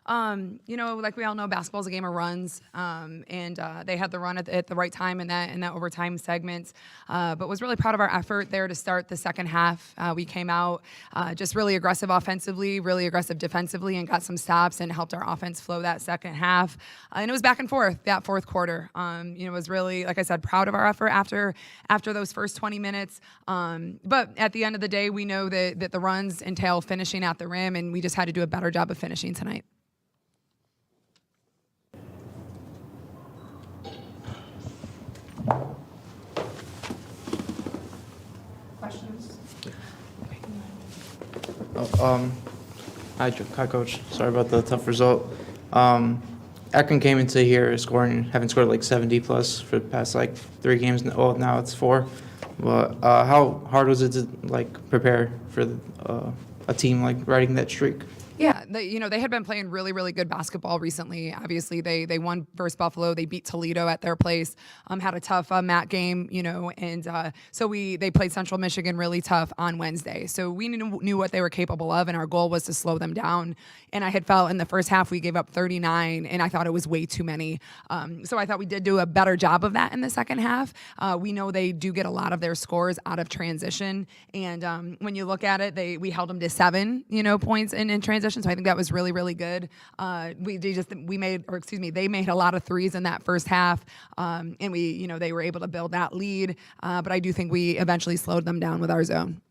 Like we all know, basketball's a game of runs, and they had the run at the right time in that overtime segment. But was really proud of our effort there to start the second half. We came out just really aggressive offensively, really aggressive defensively, and got some stops and helped our offense flow that second half. And it was back and forth that fourth quarter. Was really, like I said, proud of our effort after those first 20 minutes. But at the end of the day, we know that the runs entail finishing at the rim, and we just had to do a better job of finishing tonight. Questions? Hi, Coach. Sorry about the tough result. Akron came into here having scored like 70 plus for the past like 3 games. Well, now it's 4. But how hard was it to prepare for a team riding that streak? Yeah, they had been playing really, really good basketball recently. Obviously, they won versus Buffalo. They beat Toledo at their place. Had a tough MAC game, and so they played Central Michigan really tough on Wednesday. So we knew what they were capable of, and our goal was to slow them down. And I had felt in the first half we gave up 39, and I thought it was way too many. So I thought we did do a better job of that in the second half. We know they do get a lot of their scores out of transition, and when you look at it, we held them to 7, points in transition. So I think that was really, really good. They made a lot of threes in that first half, and they were able to build that lead. But I do think we eventually slowed them down with our zone.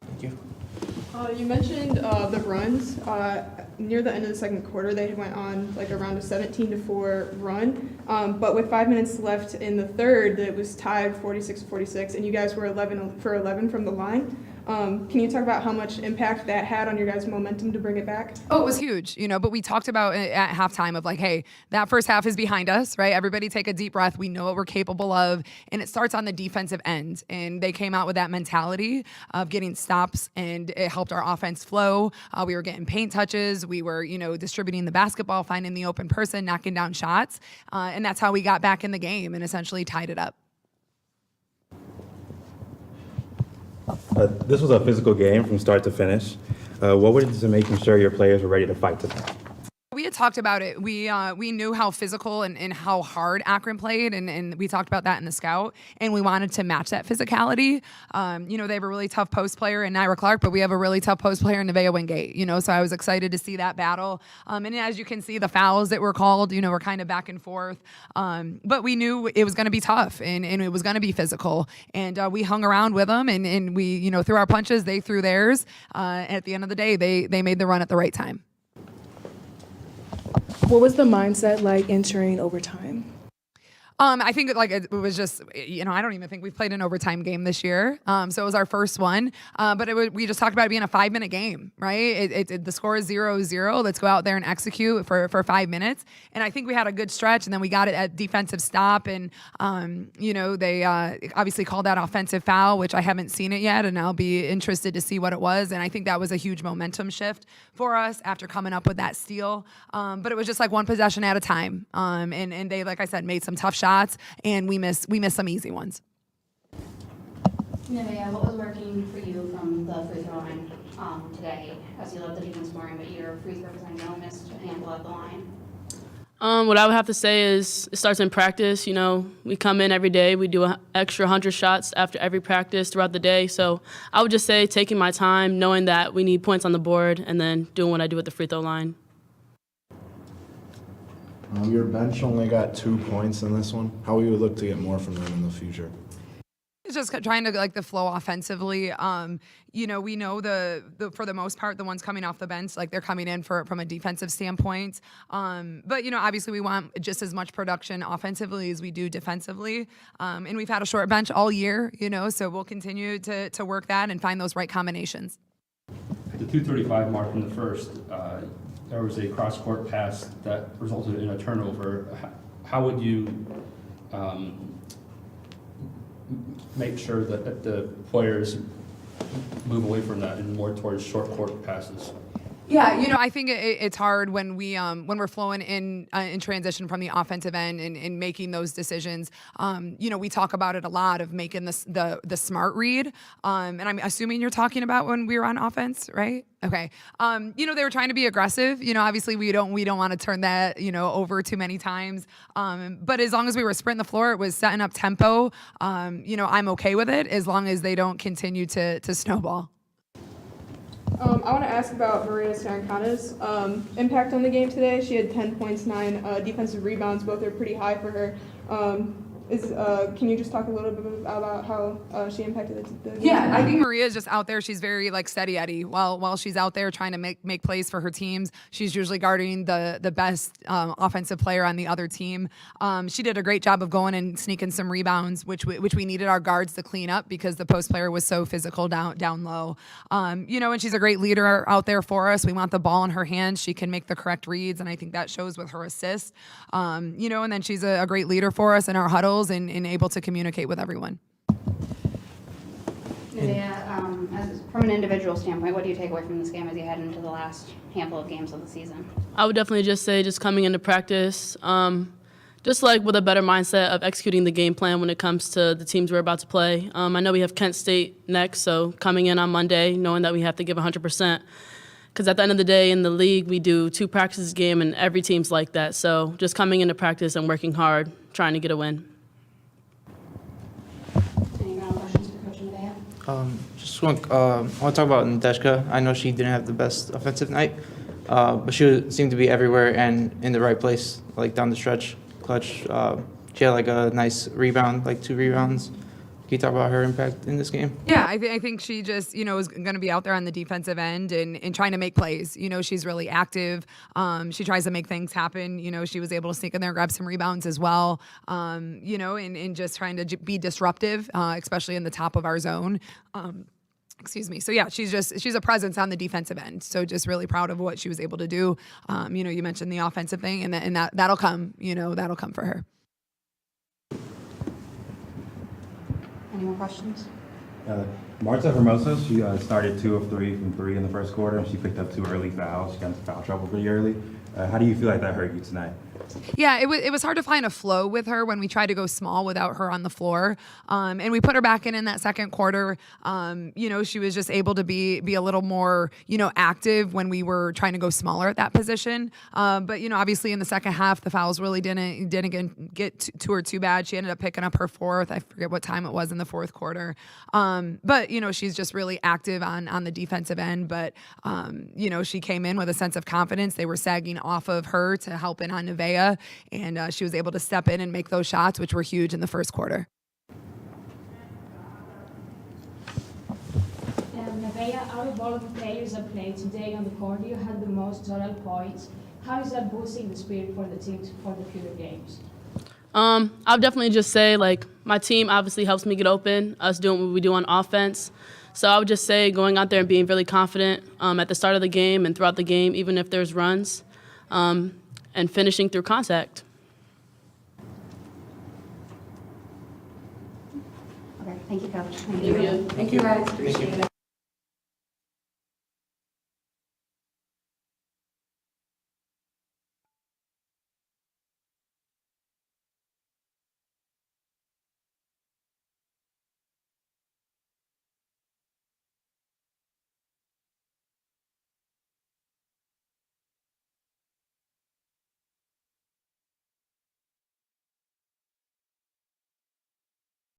Thank you. You mentioned the runs. Near the end of the second quarter, they went on around a 17-4 run. But with 5 minutes left in the third, it was tied 46-46, and you guys were 11 for 11 from the line. Can you talk about how much impact that had on your guys' momentum to bring it back? Oh, it was huge, but we talked about at halftime of hey, that first half is behind us, right? Everybody take a deep breath. We know what we're capable of, and it starts on the defensive end. And they came out with that mentality of getting stops, and it helped our offense flow. We were getting paint touches. We were, distributing the basketball, finding the open person, knocking down shots. And that's how we got back in the game and essentially tied it up. This was a physical game from start to finish. What went into making sure your players were ready to fight today? We had talked about it. We knew how physical and how hard Akron played, and we talked about that in the scout, and we wanted to match that physicality. They have a really tough post player in Naira Clark, but we have a really tough post player in Nevaeh Wingate, so I was excited to see that battle. And as you can see, the fouls that were called, were kind of back and forth. But we knew it was going to be tough, and it was going to be physical. And we hung around with them, and we, threw our punches, they threw theirs. At the end of the day, they made the run at the right time. What was the mindset like entering overtime? I think it was just, I don't even think we've played an overtime game this year. So it was our first one. But we just talked about it being a 5-minute game, right? The score is 0-0. Let's go out there and execute for 5 minutes. And I think we had a good stretch, and then we got it at defensive stop. And, they obviously called that offensive foul, which I haven't seen it yet, and I'll be interested to see what it was. And I think that was a huge momentum shift for us after coming up with that steal. But it was just one possession at a time. And they, like I said, made some tough shots. And we missed some easy ones. Nevaeh, what was working for you from the free throw line today? As you led the defense scoring, but your free throw percentage missed a handful at the line. What I would have to say is it starts in practice. We come in every day. We do an extra 100 shots after every practice throughout the day. So I would just say taking my time, knowing that we need points on the board, and then doing what I do at the free throw line. Your bench only got 2 points in this one. How we would look to get more from them in the future? It's just trying to the flow offensively. We know the for the most part the ones coming off the bench they're coming in from a defensive standpoint. But obviously we want just as much production offensively as we do defensively. And we've had a short bench all year. So we'll continue to work that and find those right combinations. At the 2:35 mark in the first, there was a cross-court pass that resulted in a turnover. How would you make sure that the players move away from that and more towards short court passes? Yeah, I think it's hard when we're flowing in transition from the offensive end and making those decisions. We talk about it a lot of making the smart read. And I'm assuming you're talking about when we were on offense, right? Okay. They were trying to be aggressive. Obviously we don't want to turn that over too many times. But as long as we were sprinting the floor, it was setting up tempo. I'm okay with it as long as they don't continue to snowball. I want to ask about Maria Sarancana's impact on the game today. She had 10 points, 9 defensive rebounds. Both are pretty high for her. Can you just talk a little bit about how she impacted the game? Yeah, I think Maria is just out there. She's very steady Eddie. While she's out there trying to make plays for her teams, she's usually guarding the best offensive player on the other team. She did a great job of going and sneaking some rebounds, which we needed our guards to clean up because the post player was so physical down low. And she's a great leader out there for us. We want the ball in her hands. She can make the correct reads, and I think that shows with her assists. And then she's a great leader for us in our huddles. And able to communicate with everyone. From an individual standpoint, what do you take away from this game as you head into the last handful of games of the season? I would definitely just say just coming into practice, just like with a better mindset of executing the game plan when it comes to the teams we're about to play. I know we have Kent State next, so coming in on Monday, knowing that we have to give 100%. Because at the end of the day, in the league, we do 2 practices a game, and every team's like that. So just coming into practice and working hard, trying to get a win. Any final questions for Coach Nevaeh? I want to talk about Nadeshka. I know she didn't have the best offensive night, but she seemed to be everywhere and in the right place, like down the stretch, clutch. She had a nice rebound, 2 rebounds. Can you talk about her impact in this game? Yeah, I think she just, is going to be out there on the defensive end and trying to make plays. She's really active. She tries to make things happen. She was able to sneak in there and grab some rebounds as well, and just trying to be disruptive, especially in the top of our zone. Excuse me. So, yeah, she's a presence on the defensive end. So just really proud of what she was able to do. You mentioned the offensive thing, and that'll come, that'll come for her. Any more questions? Marta Hermosa, she started 2 of 3 from 3 in the first quarter, and she picked up 2 early fouls. She got into foul trouble pretty early. How do you feel like that hurt you tonight? Yeah, it was hard to find a flow with her when we tried to go small without her on the floor. And we put her back in that second quarter. She was just able to be a little more, active when we were trying to go smaller at that position. But obviously in the second half, the fouls really didn't get to her too bad. She ended up picking up her 4th. I forget what time it was in the 4th quarter. But she's just really active on the defensive end. But, she came in with a sense of confidence. They were sagging off of her to help in on Nevaeh. And she was able to step in and make those shots, which were huge in the first quarter. Nevaeh, out of all of the players that played today on the court, you had the most total points. How is that boosting the spirit for the team for the future games? I'll definitely just say, my team obviously helps me get open, us doing what we do on offense. So I would just say going out there and being really confident at the start of the game and throughout the game, even if there's runs. And finishing through contact. Okay, thank you, Coach. Thank you. Thank you, guys. Appreciate it.